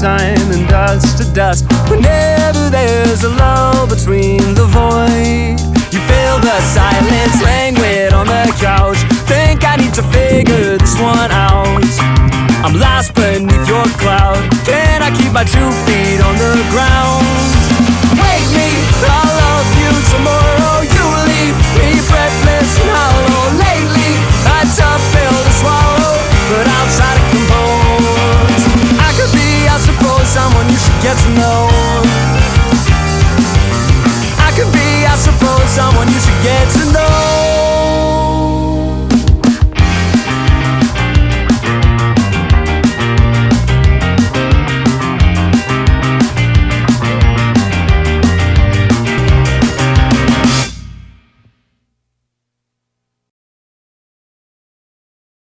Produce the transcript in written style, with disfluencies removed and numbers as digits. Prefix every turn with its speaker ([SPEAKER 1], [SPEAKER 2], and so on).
[SPEAKER 1] time and dust to dust. Whenever there's a lull between the void, you feel the silence, languid on the couch. Think I need to figure this one out. I'm lost beneath your cloud. Can I keep my 2 feet on the ground?